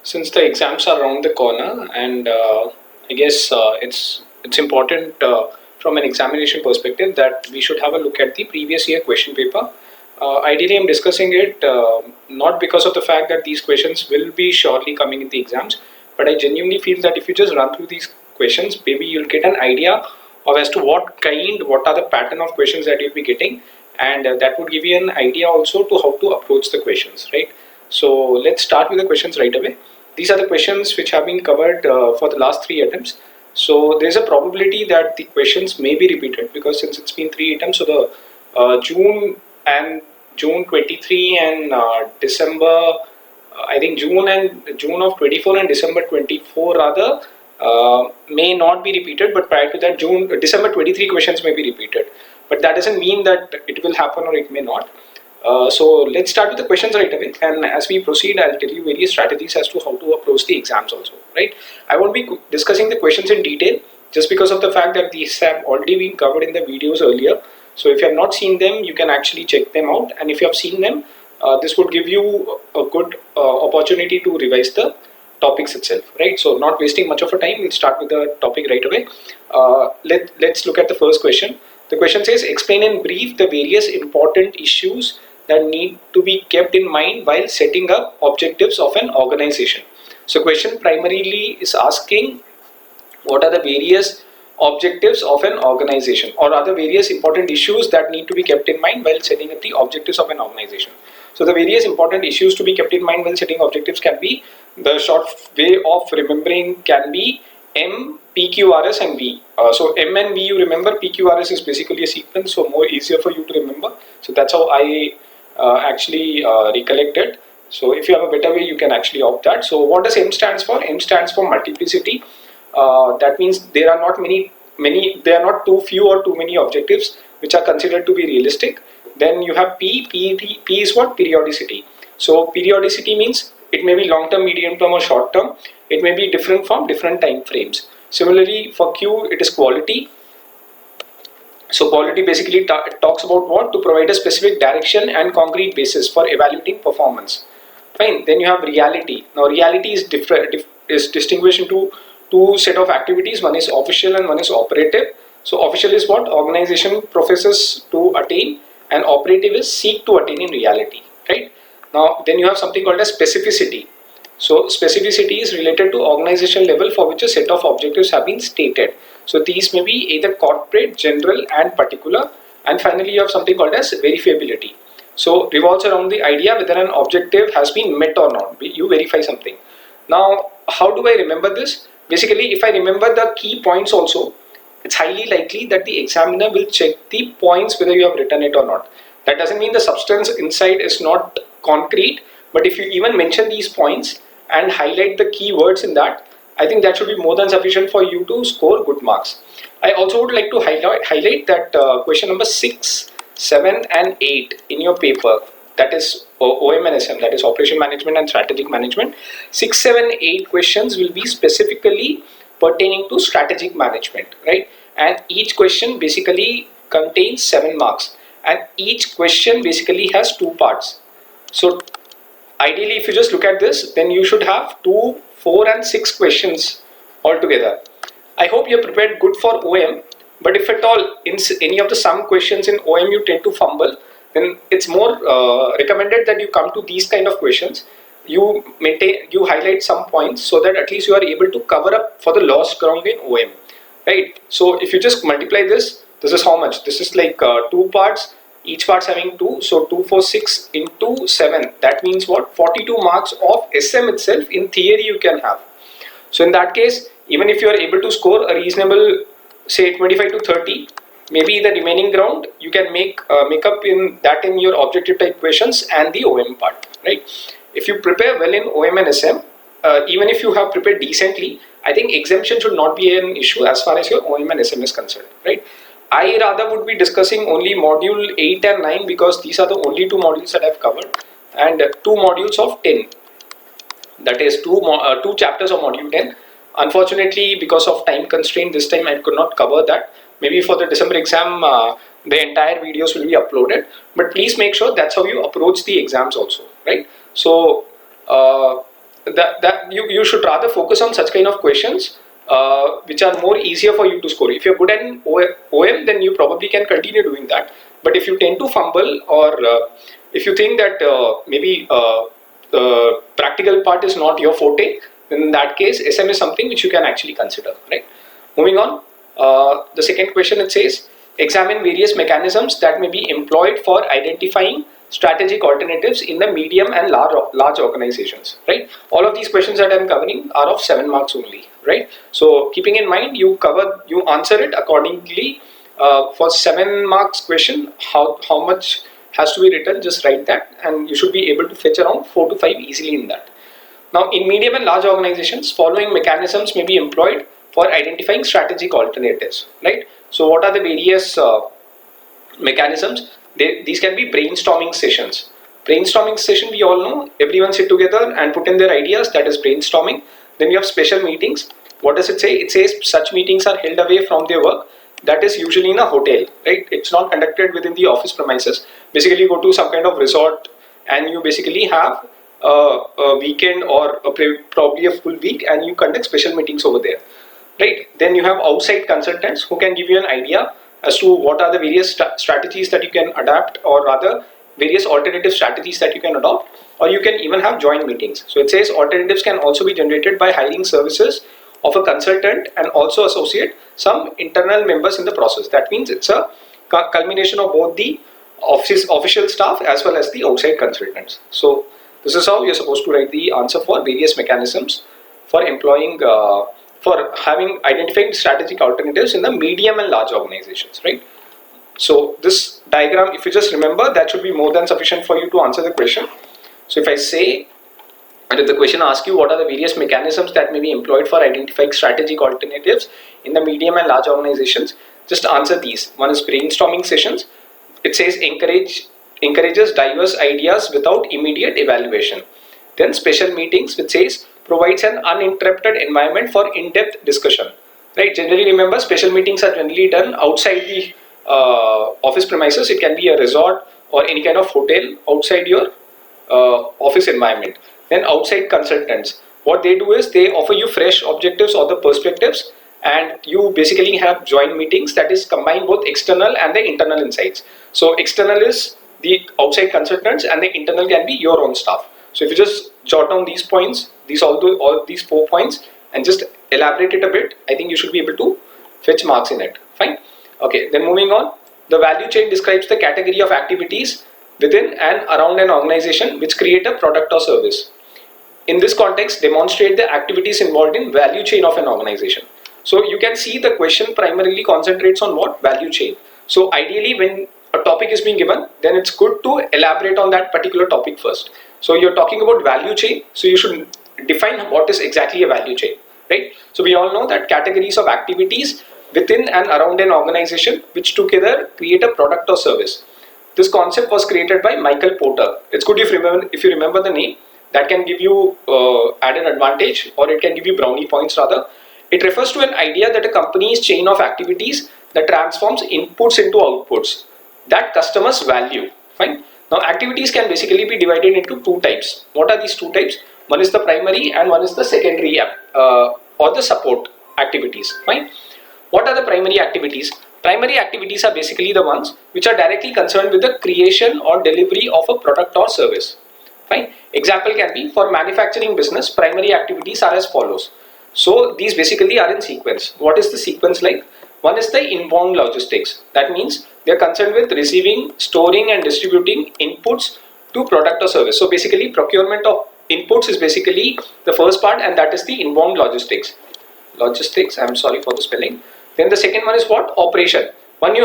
Since the exams are around the corner, and I guess it's important from an examination perspective that we should have a look at the previous year question paper. Ideally, I'm discussing it not because of the fact that these questions will be surely coming in the exams, but I genuinely feel that if you just run through these questions, maybe you'll get an idea of as to what are the pattern of questions that you'll be getting, and that would give you an idea also to how to approach the questions, right? So let's start with the questions right away. These are the questions which have been covered for the last three attempts. So there's a probability that the questions may be repeated, because since it's been three attempts, so the June 23 and December, I think June of 24 and December 24 rather may not be repeated, but prior to that December 23 questions may be repeated. But that doesn't mean that it will happen or it may not. So let's start with the questions right away, and as we proceed, I'll tell you various strategies as to how to approach the exams also, right? I won't be discussing the questions in detail just because of the fact that these have already been covered in the videos earlier. So if you have not seen them, you can actually check them out, and if you have seen them, this would give you a good opportunity to revise the topics itself, right? So not wasting much of a time, we'll start with the topic right away. Let's look at the first question. The question says, explain in brief the various important issues that need to be kept in mind while setting up objectives of an organization. So question primarily is asking what are the various objectives of an organization, or are the various important issues that need to be kept in mind while setting up the objectives of an organization. So the various important issues to be kept in mind while setting objectives can be, the short way of remembering can be M, PQRS and V. So M and V you remember, PQRS is basically a sequence, so more easier for you to remember. So that's how I actually recollect it. So if you have a better way, you can actually opt that. So what does M stands for? M stands for multiplicity. That means there are not there are not too few or too many objectives which are considered to be realistic. Then you have P is what? Periodicity. So periodicity means it may be long term, medium term or short term. It may be different from different time frames. Similarly for Q, it is quality. So quality basically talks about what? To provide a specific direction and concrete basis for evaluating performance. Fine. Then you have reality. Now reality is is distinguished into two set of activities. One is official and one is operative. So official is what organization professes to attain, and operative is seek to attain in reality, right? Now then you have something called as specificity. So specificity is related to organization level for which a set of objectives have been stated. So these may be either corporate, general and particular. And finally you have something called as verifiability. So revolves around the idea whether an objective has been met or not. You verify something. Now how do I remember this? Basically, if I remember the key points also, it's highly likely that the examiner will check the points whether you have written it or not. That doesn't mean the substance inside is not concrete, but if you even mention these points and highlight the key words in that, I think that should be more than sufficient for you to score good marks. I also would like to highlight that question number 6, 7 and 8 in your paper, that is OM and SM, that is Operation Management and Strategic Management. 6, 7, 8 questions will be specifically pertaining to strategic management, right? And each question basically contains 7 marks, and each question basically has 2 parts. So ideally, if you just look at this, then you should have 2, 4 and 6 questions altogether. I hope you are prepared good for OM, but if at all in any of the sum questions in OM you tend to fumble, then it's more recommended that you come to these kind of questions. You highlight some points so that at least you are able to cover up for the lost ground in OM, right? So if you just multiply this is how much? This is like 2 parts, each part's having 2, so 2, 4, 6 into 7. That means what? 42 marks of SM itself in theory you can have. So in that case, even if you are able to score a reasonable, say 25 to 30, maybe the remaining ground you can make up in your objective type questions and the OM part, right? If you prepare well in OM and SM, even if you have prepared decently, I think exemption should not be an issue as far as your OM and SM is concerned, right? I rather would be discussing only module 8 and 9 because these are the only 2 modules that I've covered, and 2 modules of 10, that is 2 chapters of module 10. Unfortunately, because of time constraint, this time I could not cover that. Maybe for the December exam, the entire videos will be uploaded, but please make sure that's how you approach the exams also, right? So that you should rather focus on such kind of questions which are more easier for you to score. If you're good at OM, then you probably can continue doing that. But if you tend to fumble, or if you think that maybe the practical part is not your forte, then in that case, SM is something which you can actually consider, right? Moving on, the second question, it says, examine various mechanisms that may be employed for identifying strategic alternatives in the medium and large organizations, right? All of these questions that I'm covering are of 7 marks only, right? So keeping in mind, you answer it accordingly. For 7 marks question, how much has to be written, just write that, and you should be able to fetch around 4 to 5 easily in that. Now, in medium and large organizations, following mechanisms may be employed for identifying strategic alternatives, right? So what are the various mechanisms? These can be brainstorming sessions. Brainstorming session, we all know, everyone sit together and put in their ideas, that is brainstorming. Then you have special meetings. What does it say? It says such meetings are held away from their work. That is usually in a hotel, right? It's not conducted within the office premises. Basically, you go to some kind of resort and you basically have a weekend or probably a full week, and you conduct special meetings over there, right? Then you have outside consultants who can give you an idea as to what are the various strategies that you can adapt, or rather various alternative strategies that you can adopt, or you can even have joint meetings. So it says alternatives can also be generated by hiring services of a consultant and also associate some internal members in the process. That means it's a culmination of both the official staff as well as the outside consultants. So this is how you're supposed to write the answer for various mechanisms for employing, for identifying strategic alternatives in the medium and large organizations, right? So this diagram, if you just remember, that should be more than sufficient for you to answer the question. So if I say, and if the question asks you what are the various mechanisms that may be employed for identifying strategic alternatives in the medium and large organizations, just answer these. One is brainstorming sessions. It says encourages diverse ideas without immediate evaluation. Then special meetings, which says provides an uninterrupted environment for in-depth discussion, right? Generally, remember, special meetings are generally done outside the office premises. It can be a resort or any kind of hotel outside your office environment. Then outside consultants, what they do is they offer you fresh objectives or the perspectives, and you basically have joint meetings that is combine both external and the internal insights. So external is the outside consultants, and the internal can be your own staff. So if you just jot down these points, all these 4 points, and just elaborate it a bit, I think you should be able to fetch marks in it. Fine. Okay, then moving on, the value chain describes the category of activities within and around an organization which create a product or service. In this context, demonstrate the activities involved in value chain of an organization. So you can see the question primarily concentrates on what? Value chain. So ideally, when a topic is being given, then it's good to elaborate on that particular topic first. So you're talking about value chain, so you should define what is exactly a value chain, right? So we all know that categories of activities within and around an organization which together create a product or service. This concept was created by Michael Porter. It's good if you remember the name. That can give you added advantage, or it can give you brownie points rather. It refers to an idea that a company's chain of activities that transforms inputs into outputs that customers value. Fine. Now activities can basically be divided into 2 types. What are these 2 types? One is the primary and one is the secondary or the support activities. Fine. What are the primary activities? Primary activities are basically the ones which are directly concerned with the creation or delivery of a product or service. Fine. Example can be, for manufacturing business, primary activities are as follows. So these basically are in sequence. What is the sequence like? One is the inbound logistics. That means they are concerned with receiving, storing and distributing inputs to product or service. So basically procurement of inputs is basically the first part, and that is the inbound logistics. I'm sorry for the spelling. Then the second one is what? Operation. Once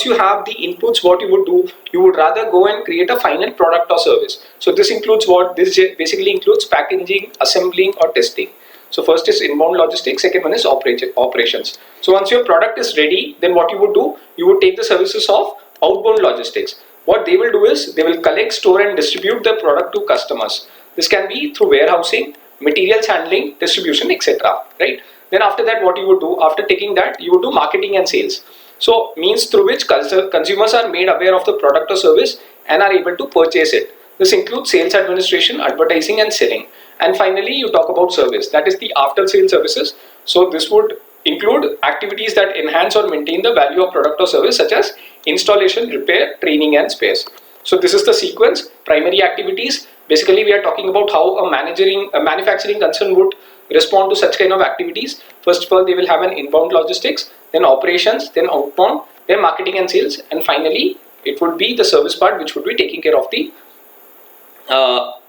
you have the inputs, what you would do, you would rather go and create a final product or service. So this includes what? This basically includes packaging, assembling or testing. So first is inbound logistics, second one is operations. So once your product is ready, then what you would do, you would take the services of outbound logistics. What they will do is, they will collect, store and distribute the product to customers. This can be through warehousing, materials handling, distribution, etc. Right? Then after that, what you would do, after taking that, you would do marketing and sales. So means through which consumers are made aware of the product or service and are able to purchase it. This includes sales administration, advertising and selling. And finally, you talk about service, that is the after sale services. So this would include activities that enhance or maintain the value of product or service, such as installation, repair, training and spares. So this is the sequence. Primary activities, basically we are talking about how a manufacturing concern would respond to such kind of activities. First of all, they will have an inbound logistics, then operations, then outbound, then marketing and sales, and finally it would be the service part, which would be taking care of the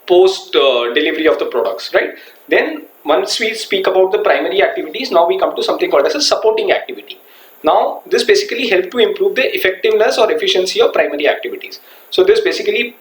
post delivery of the products, right? Then once we speak about the primary activities, now we come to something called as a supporting activity. Now this basically help to improve the effectiveness or efficiency of primary activities. So this basically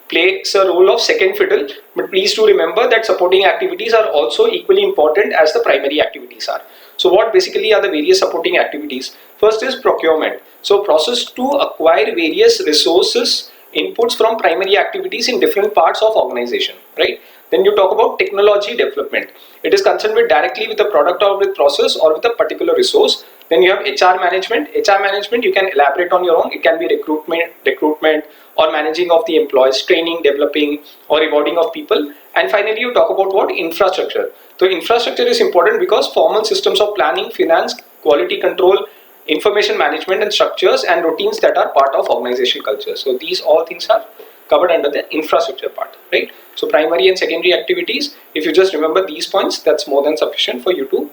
plays a role of second fiddle, but please do remember that supporting activities are also equally important as the primary activities are. So what basically are the various supporting activities? First is procurement. So process to acquire various resources, inputs from primary activities in different parts of organization, right? Then you talk about technology development. It is concerned with directly with the product or with process or with a particular resource. Then you have HR management. HR management you can elaborate on your own. It can be recruitment or managing of the employees, training, developing or rewarding of people. And finally you talk about what? Infrastructure. So infrastructure is important because formal systems of planning, finance, quality control, information management and structures and routines that are part of organization culture. So these all things are covered under the infrastructure part, right? So primary and secondary activities, if you just remember these points, that's more than sufficient for you to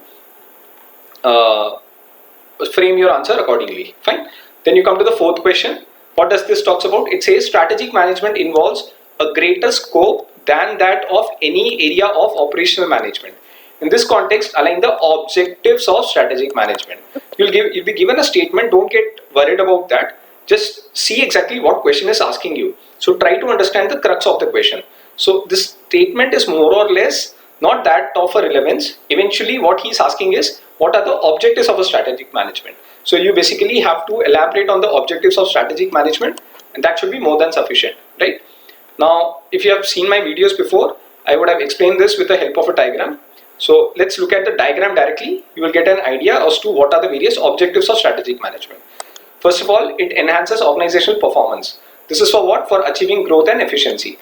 frame your answer accordingly. Fine. Then you come to the fourth question. What does this talks about? It says strategic management involves a greater scope than that of any area of operational management. In this context, align the objectives of strategic management. You'll be given a statement. Don't get worried about that. Just see exactly what question is asking you. So try to understand the crux of the question. So this statement is more or less not that of a relevance. Eventually what he's asking is, what are the objectives of a strategic management? So you basically have to elaborate on the objectives of strategic management, and that should be more than sufficient, right? Now, if you have seen my videos before, I would have explained this with the help of a diagram. So let's look at the diagram directly. You will get an idea as to what are the various objectives of strategic management. First of all, it enhances organizational performance. This is for what? For achieving growth and efficiency.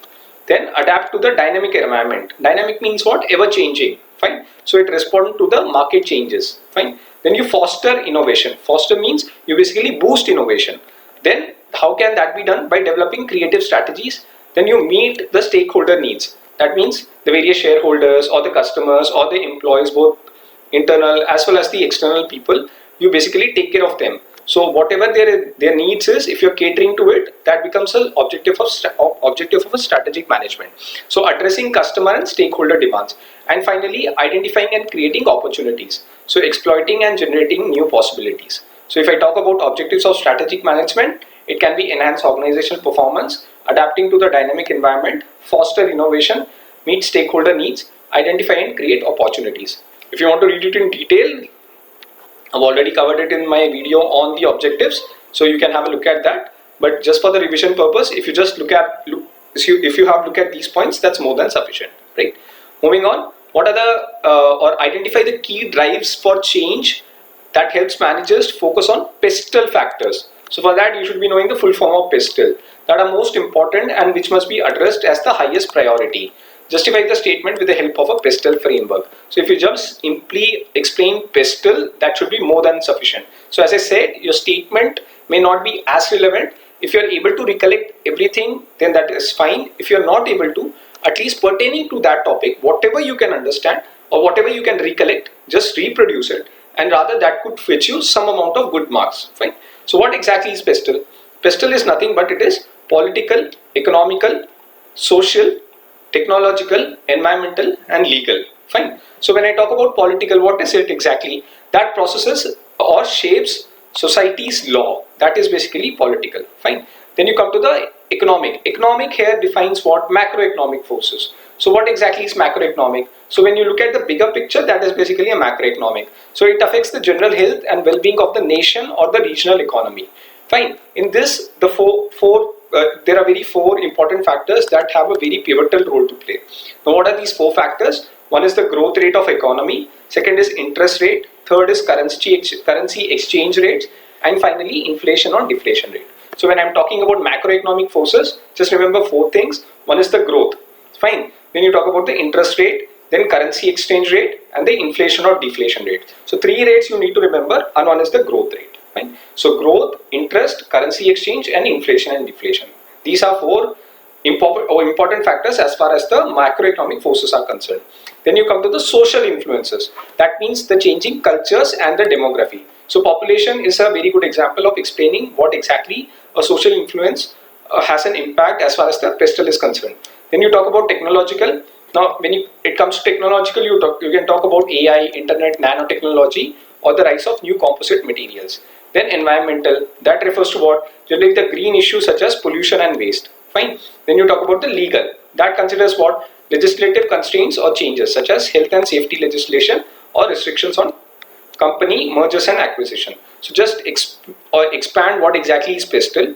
Then adapt to the dynamic environment. Dynamic means what? Ever changing. Fine. So it responds to the market changes. Fine. Then you foster innovation. Foster means you basically boost innovation. Then how can that be done? By developing creative strategies. Then you meet the stakeholder needs. That means the various shareholders or the customers or the employees, both internal as well as the external people, you basically take care of them. So whatever their needs is, if you're catering to it, that becomes an objective of a strategic management. So addressing customer and stakeholder demands. And finally, identifying and creating opportunities. So exploiting and generating new possibilities. So if I talk about objectives of strategic management, it can be enhance organizational performance, adapting to the dynamic environment, foster innovation, meet stakeholder needs, identify and create opportunities. If you want to read it in detail, I've already covered it in my video on the objectives, so you can have a look at that. But just for the revision purpose, if you just look at these points, that's more than sufficient, right? Moving on, what are the or identify the key drives for change that helps managers focus on PESTLE factors. So for that, you should be knowing the full form of PESTLE that are most important and which must be addressed as the highest priority. Justify the statement with the help of a PESTLE framework. So if you just simply explain PESTLE, that should be more than sufficient. So as I said, your statement may not be as relevant. If you are able to recollect everything, then that is fine. If you are not able to, at least pertaining to that topic, whatever you can understand or whatever you can recollect, just reproduce it, and rather that could fetch you some amount of good marks. Fine. So what exactly is PESTLE? PESTLE is nothing but it is political, economical, social, technological, environmental and legal. Fine. So when I talk about political, what is it exactly? That processes or shapes society's law. That is basically political. Fine. Then you come to the economic. Economic here defines what? Macroeconomic forces. So what exactly is macroeconomic? So when you look at the bigger picture, that is basically a macroeconomic. So it affects the general health and well-being of the nation or the regional economy. Fine. In this, the there are four important factors that have a very pivotal role to play. Now, what are these four factors? One is the growth rate of economy. Second is interest rate. Third is currency exchange rates. And finally, inflation or deflation rate. So when I'm talking about macroeconomic forces, just remember four things. One is the growth. Fine. then you talk about the interest rate, then currency exchange rate, and the inflation or deflation rate. So 3 rates you need to remember, and one is the growth rate. Fine. So growth, interest, currency exchange, and inflation and deflation. These are 4 important factors as far as the macroeconomic forces are concerned. Then you come to the social influences. That means the changing cultures and the demography. So population is a very good example of explaining what exactly a social influence has an impact as far as the pestle is concerned. Then you talk about technological. Now when it comes to technological, you can talk about AI, internet, nanotechnology, or the rise of new composite materials. Then environmental, that refers to what? Generally the green issues such as pollution and waste. Fine. Then you talk about the legal, that considers what? Legislative constraints or changes such as health and safety legislation or restrictions on company mergers and acquisition. So just expand what exactly is pestle.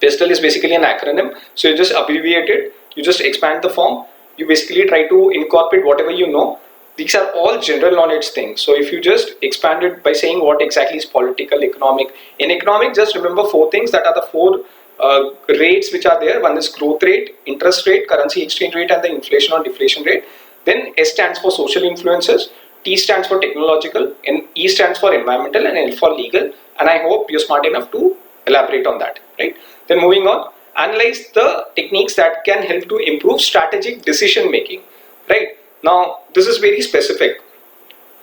Pestle is basically an acronym, so you just abbreviate it, you just expand the form, you basically try to incorporate whatever you know. These are all general knowledge things. So if you just expand it by saying what exactly is political, economic. In economic, just remember 4 things that are the 4 rates which are there. One is growth rate, interest rate, currency exchange rate, and the inflation or deflation rate. Then S stands for social influences, T stands for technological, and E stands for environmental, and L for legal. And I hope you're smart enough to elaborate on that, right? Then moving on, analyze the techniques that can help to improve strategic decision making, right? Now this is very specific,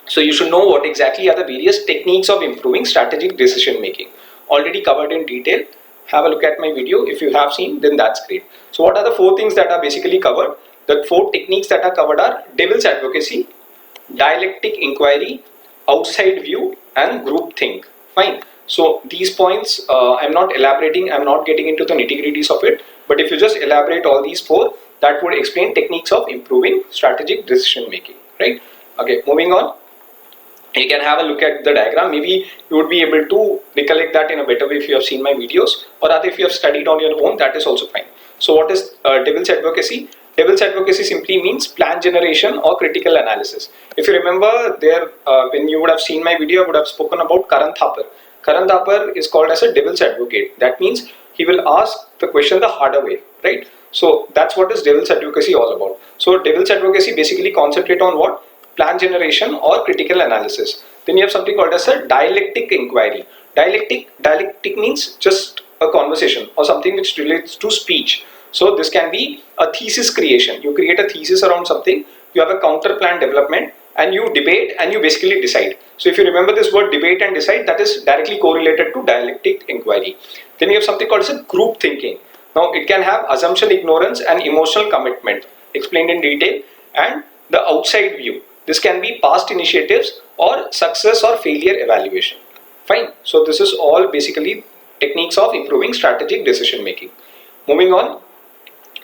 so you should know what exactly are the various techniques of improving strategic decision making. Already covered in detail. Have a look at my video. If you have seen, then that's great. So what are the 4 things that are basically covered? The 4 techniques that are covered are devil's advocacy, dialectic inquiry, outside view, and group think. Fine. So these points I'm not elaborating, I'm not getting into the nitty-gritties of it, but if you just elaborate all these 4, that would explain techniques of improving strategic decision making, right? Okay, moving on. You can have a look at the diagram. Maybe you would be able to recollect that in a better way if you have seen my videos, or rather if you have studied on your own, that is also fine. So what is devil's advocacy? Devil's advocacy simply means plan generation or critical analysis. If you remember there, when you would have seen my video, I would have spoken about Karan Thapar. Karan Thapar is called as a devil's advocate. That means he will ask the question the harder way, right? So that's what is devil's advocacy all about. So devil's advocacy basically concentrate on what? Plan generation or critical analysis. Then you have something called as a dialectic inquiry. Dialectic means just a conversation or something which relates to speech. So this can be a thesis creation. You create a thesis around something, you have a counter plan development, and you debate and you basically decide. So if you remember this word debate and decide, that is directly correlated to dialectic inquiry. Then you have something called as a group thinking. Now it can have assumption ignorance and emotional commitment explained in detail, and the outside view. This can be past initiatives or success or failure evaluation. Fine. So this is all basically techniques of improving strategic decision making. Moving on,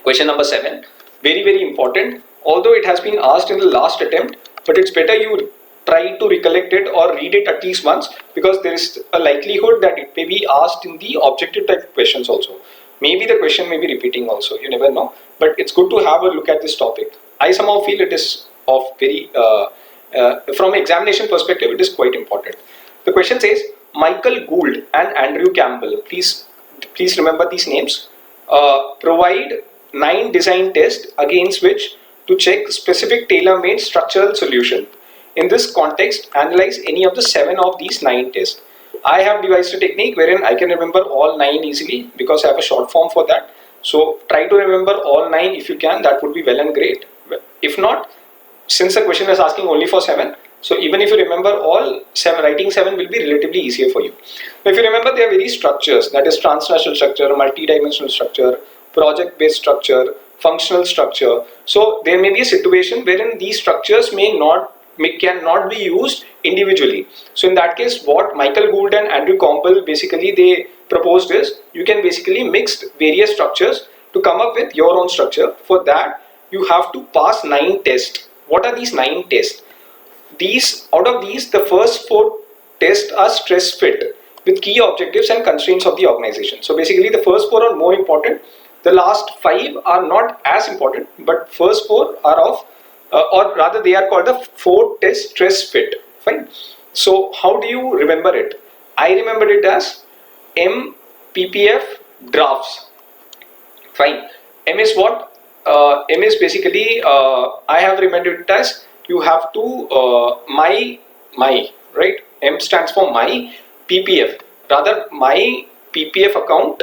question number 7. Very, very important. Although it has been asked in the last attempt, but it's better you try to recollect it or read it at least once, because there is a likelihood that it may be asked in the objective type questions also. Maybe the question may be repeating also, you never know, but it's good to have a look at this topic. I somehow feel it is of very, from examination perspective, it is quite important. The question says, Michael Gould and Andrew Campbell, please remember these names, provide 9 design tests against which to check specific tailor-made structural solution. In this context, analyze any of the 7 of these 9 tests. I have devised a technique wherein I can remember all 9 easily because I have a short form for that. So try to remember all 9 if you can, that would be well and great. If not, since the question is asking only for 7, so even if you remember all 7, writing 7 will be relatively easier for you. Now if you remember, there are various structures, that is transnational structure, multi-dimensional structure, project-based structure, functional structure. So there may be a situation wherein these structures cannot be used individually. So in that case, what Michael Gould and Andrew Campbell basically they proposed is, you can basically mix various structures to come up with your own structure. For that, you have to pass 9 tests. What are these 9 tests? Out of these, the first 4 tests are stress fit with key objectives and constraints of the organization. So basically the first 4 are more important. The last 5 are not as important, but first 4 are of, or rather they are called the 4 test stress fit. Fine. So how do you remember it? I remembered it as MPPF drafts. Fine. M is what? M is basically, I have remembered it as you have to my, right? M stands for my PPF. Rather, my PPF account,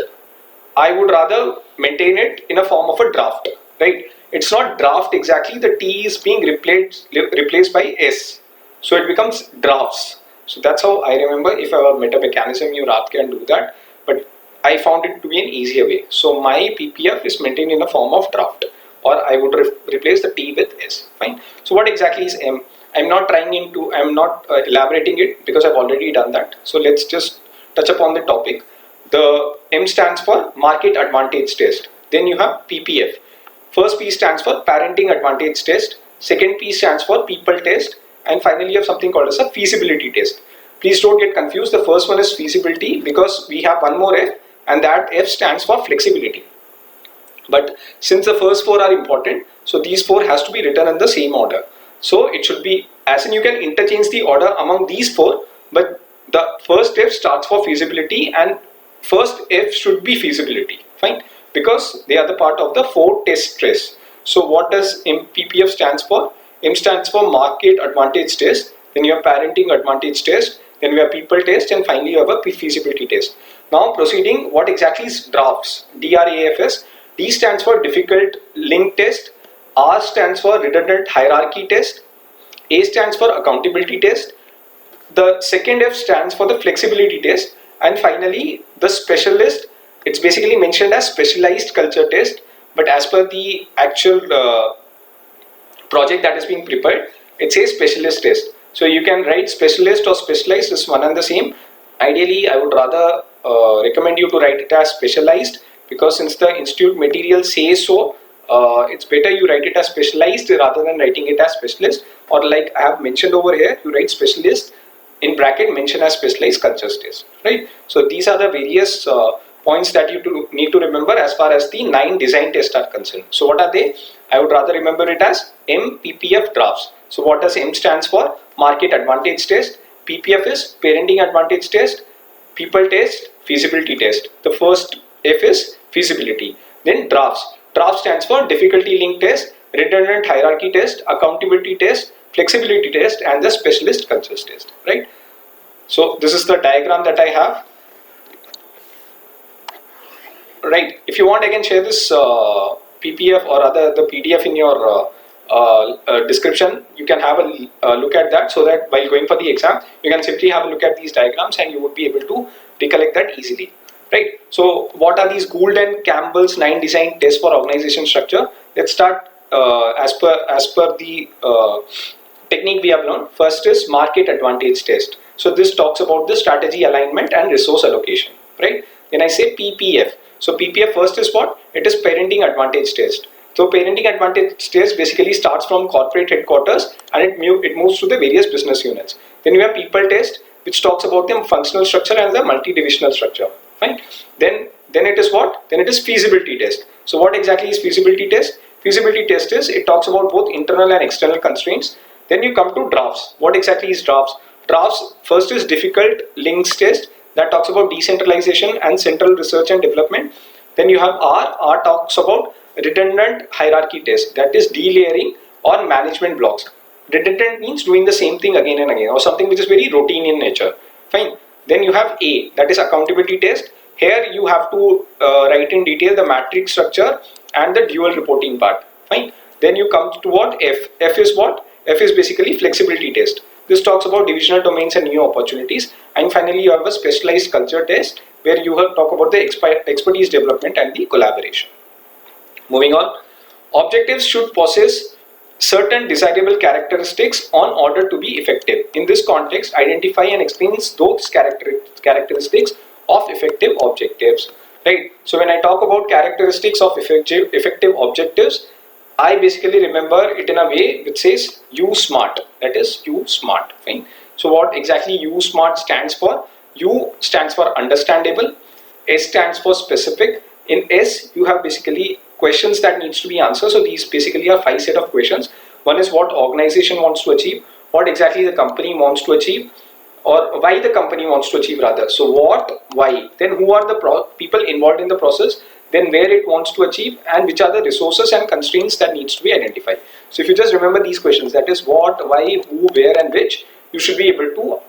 I would rather maintain it in a form of a draft, right? It's not draft exactly. The T is being replaced by S, so it becomes drafts. So that's how I remember. If I were meta mechanism, you rather can do that, but I found it to be an easier way. So my PPF is maintained in a form of draft, or I would replace the T with S. Fine. So what exactly is M? I'm not elaborating it because I've already done that. So let's just touch upon the topic. The M stands for market advantage test. Then you have PPF. First P stands for parenting advantage test. Second P stands for people test. And finally you have something called as a feasibility test. Please don't get confused. The first one is feasibility because we have one more F, and that F stands for flexibility. But since the first four are important, so these four has to be written in the same order. So it should be, as in you can interchange the order among these four, but the first F starts for feasibility and first F should be feasibility. Fine, because they are the part of the four test stress. So what does MPPF stands for? M stands for market advantage test, then you have parenting advantage test, then we have people test, and finally you have a feasibility test. Now proceeding, what exactly is drafts? DRAFS. D stands for difficult link test, R stands for redundant hierarchy test, A stands for accountability test, the second F stands for the flexibility test, and finally the specialist, it's basically mentioned as specialized culture test, but as per the actual project that is being prepared, it says specialist test. So you can write specialist or specialized is one and the same. Ideally, I would rather recommend you to write it as specialized, because since the institute material says so, it's better you write it as specialized rather than writing it as specialist, or like I have mentioned over here, you write specialist in bracket, mention as specialized cultures test, right? So these are the various points that you need to remember as far as the 9 design tests are concerned. So what are they? I would rather remember it as MPPF drafts. So what does M stands for? Market advantage test. PPF is parenting advantage test. People test, feasibility test. The first F is feasibility. Then drafts. Draft stands for difficulty link test, redundant hierarchy test, accountability test, flexibility test, and the specialist cultures test, right? So this is the diagram that I have. Right, if you want, I can share this PPF or other the PDF in your description. You can have a look at that, so that while going for the exam, you can simply have a look at these diagrams and you would be able to recollect that easily. Right. So what are these Gould and Campbell's 9 design tests for organization structure? Let's start as per the technique we have learned. First is market advantage test. So this talks about the strategy alignment and resource allocation. Right. Then I say PPF. So PPF first is what? It is parenting advantage test. So parenting advantage test basically starts from corporate headquarters and it moves to the various business units. Then you have people test, which talks about the functional structure and the multi-divisional structure. Fine. Then it is what? Then it is feasibility test. So what exactly is feasibility test? Feasibility test is, it talks about both internal and external constraints. Then you come to drafts. What exactly is drafts? Drafts first is difficult links test, that talks about decentralization and central research and development. Then you have R talks about redundant hierarchy test, that is delayering or management blocks. Redundant means doing the same thing again and again, or something which is very routine in nature. Fine. Then you have A, that is accountability test. Here you have to write in detail the matrix structure and the dual reporting part. Fine. Then you come to what? F. F is what? F is basically flexibility test. This talks about divisional domains and new opportunities. And finally you have a specialized culture test, where you have talk about the expertise development and the collaboration. Moving on, objectives should possess certain desirable characteristics on order to be effective. In this context, identify and explain those characteristics of effective objectives. Right. So when I talk about characteristics of effective objectives, I basically remember it in a way which says U SMART. That is U SMART. Fine. So what exactly U SMART stands for? U stands for understandable. S stands for specific. In S, you have basically questions that needs to be answered. So these basically are 5 set of questions. One is what organization wants to achieve, what exactly the company wants to achieve, or why the company wants to achieve rather. So what, why, then who are the people involved in the process, then where it wants to achieve, and which are the resources and constraints that needs to be identified. So if you just remember these questions, that is what, why, who, where and which, you should be able to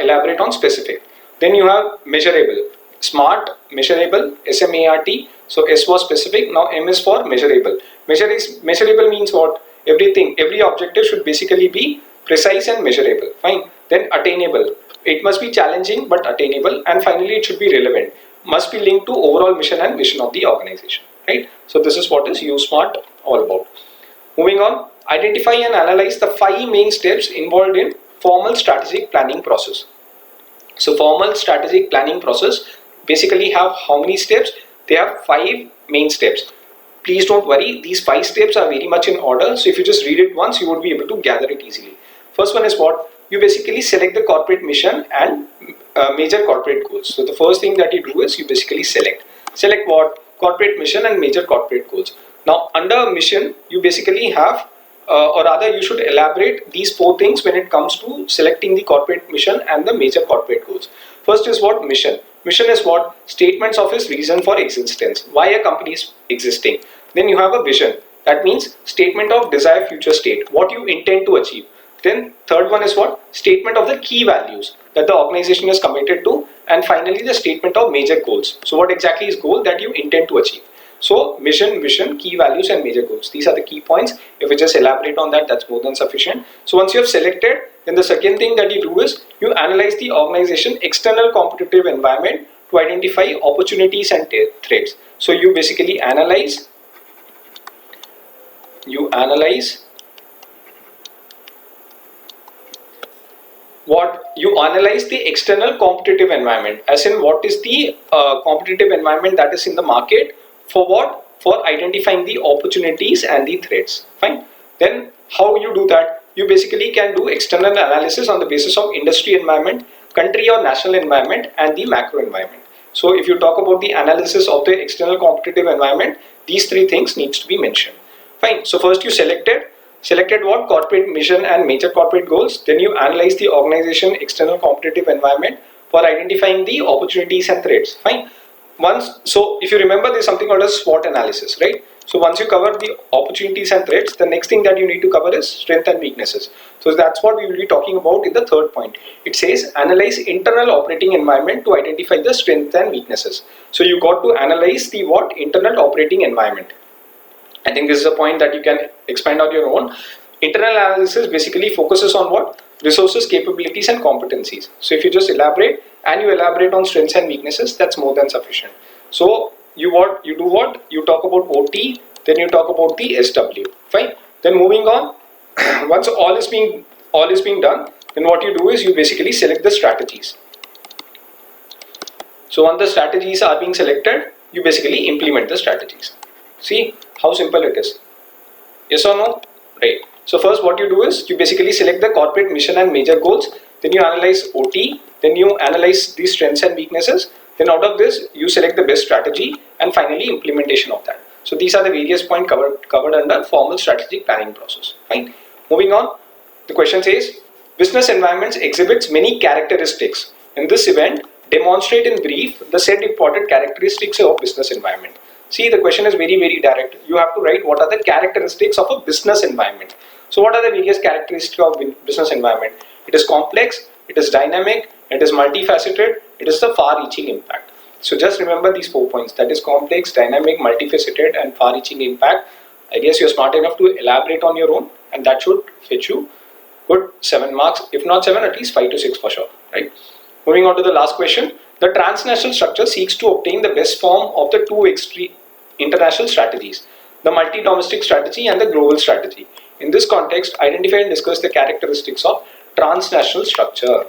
elaborate on specific. Then you have measurable, SMART, measurable, SMART. So S was specific, now M is for measurable. Measurable means what? Everything, every objective should basically be precise and measurable. Fine. Then attainable, it must be challenging but attainable, and finally it should be relevant, must be linked to overall mission and vision of the organization. Right. So this is what is U-SMART all about. Moving on, identify and analyze the 5 main steps involved in formal strategic planning process. So formal strategic planning process basically have how many steps? They have 5 main steps. Please don't worry, these 5 steps are very much in order. So if you just read it once, you would be able to gather it easily. First one is what? You basically select the corporate mission and major corporate goals. So the first thing that you do is you basically select what? Corporate mission and major corporate goals. Now under mission, you basically have or rather you should elaborate these 4 things when it comes to selecting the corporate mission and the major corporate goals. First is what? Mission. Mission is what? Statements of its reason for existence, why a company is existing. Then you have a vision, that means statement of desired future state, what you intend to achieve. Then third one is what? Statement of the key values that the organization is committed to, and finally the statement of major goals. So what exactly is goal that you intend to achieve? So mission, vision, key values and major goals. These are the key points. If we just elaborate on that, that's more than sufficient. So once you have selected, then the second thing that you do is you analyze the organization external competitive environment to identify opportunities and threats. So you basically analyze the external competitive environment, as in what is the competitive environment that is in the market. For what? For identifying the opportunities and the threats. Fine. Then how you do that? You basically can do external analysis on the basis of industry environment, country or national environment, and the macro environment. So if you talk about the analysis of the external competitive environment, these 3 things needs to be mentioned. Fine. So first you selected what? Corporate mission and major corporate goals. Then you analyze the organization external competitive environment for identifying the opportunities and threats. Fine. So if you remember, there's something called a SWOT analysis, right? So once you cover the opportunities and threats, the next thing that you need to cover is strengths and weaknesses. So that's what we will be talking about in the third point. It says analyze internal operating environment to identify the strengths and weaknesses. So you got to analyze the what? Internal operating environment. I think this is a point that you can expand on your own. Internal analysis basically focuses on what? Resources, capabilities and competencies. So if you just elaborate on strengths and weaknesses, that's more than sufficient. So you talk about OT, then you talk about the SW. Fine. Then moving on, once all is being done, then what you do is you basically select the strategies. So once the strategies are being selected, you basically implement the strategies. See how simple it is. Yes or no? Right. So first what you do is you basically select the corporate mission and major goals, then you analyze OT, then you analyze the strengths and weaknesses, then out of this you select the best strategy, and finally implementation of that. So these are the various points covered under formal strategic planning process. Fine. Moving on, the question says business environments exhibits many characteristics. In this event, demonstrate in brief the said important characteristics of business environment. See, the question is very, very direct. You have to write what are the characteristics of a business environment. So what are the various characteristics of business environment? It is complex, it is dynamic, it is multifaceted, it is the far-reaching impact. So just remember these 4 points, that is complex, dynamic, multifaceted and far-reaching impact. I guess you're smart enough to elaborate on your own, and that should fetch you good 7 marks, if not 7, at least 5 to 6 for sure, right? Moving on to the last question. The transnational structure seeks to obtain the best form of the 2 extreme international strategies, the multi-domestic strategy and the global strategy. In this context, identify and discuss the characteristics of transnational structure.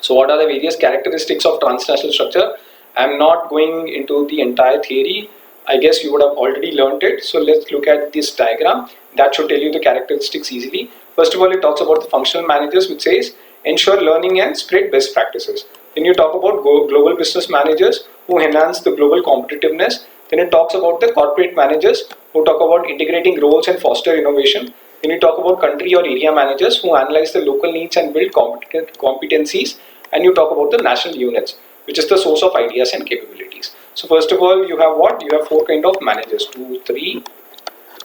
So what are the various characteristics of transnational structure? I am not going into the entire theory. I guess you would have already learned it. So let's look at this diagram. That should tell you the characteristics easily. First of all, it talks about the functional managers, which says ensure learning and spread best practices. Then you talk about global business managers who enhance the global competitiveness. Then it talks about the corporate managers who talk about integrating roles and foster innovation. Then you talk about country or area managers who analyze the local needs and build competencies. And you talk about the national units, which is the source of ideas and capabilities. So first of all, you have what? You have 4 kind of managers, 2, 3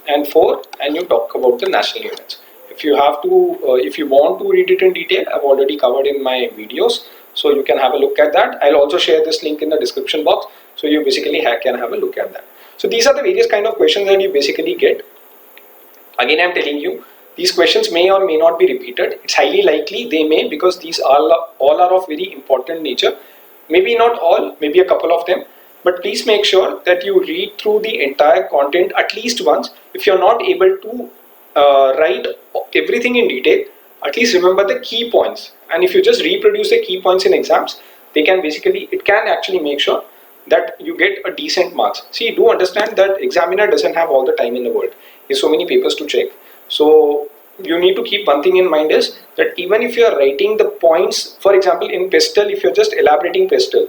and 4, and you talk about the national units. If you have to, if you want to read it in detail, I've already covered in my videos, so you can have a look at that. I'll also share this link in the description box, so you basically can have a look at that. So these are the various kind of questions that you basically get. Again, I'm telling you, these questions may or may not be repeated. It's highly likely they may, because these all are of very important nature. Maybe not all, maybe a couple of them, but please make sure that you read through the entire content at least once. If you're not able to write everything in detail, at least remember the key points. And if you just reproduce the key points in exams, it can actually make sure that you get a decent marks. See, do understand that examiner doesn't have all the time in the world. There's so many papers to check. So you need to keep one thing in mind, is that even if you are writing the points, for example in pestle, if you're just elaborating pestle,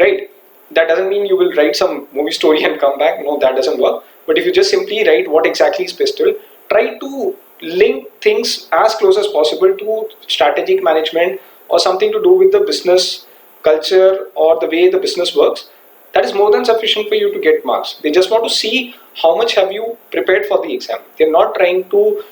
right, that doesn't mean you will write some movie story and come back. No, that doesn't work. But if you just simply write what exactly is pestle, try to link things as close as possible to strategic management or something to do with the business culture or the way the business works. That is more than sufficient for you to get marks. They just want to see how much have you prepared for the exam. They're not trying to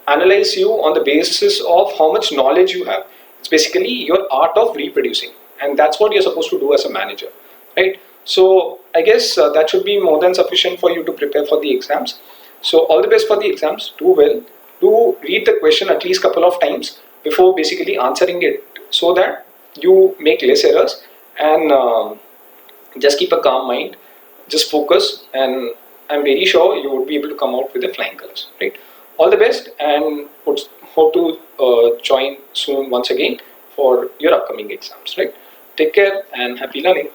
analyze you on the basis of how much knowledge you have. It's basically your art of reproducing, and that's what you're supposed to do as a manager, right? So I guess that should be more than sufficient for you to prepare for the exams. So all the best for the exams. Do well. Do read the question at least couple of times before basically answering it, so that you make less errors, and just keep a calm mind, just focus, and I'm very sure you would be able to come out with the flying colors, right? All the best, and hope to join soon once again for your upcoming exams, right? Take care and happy learning.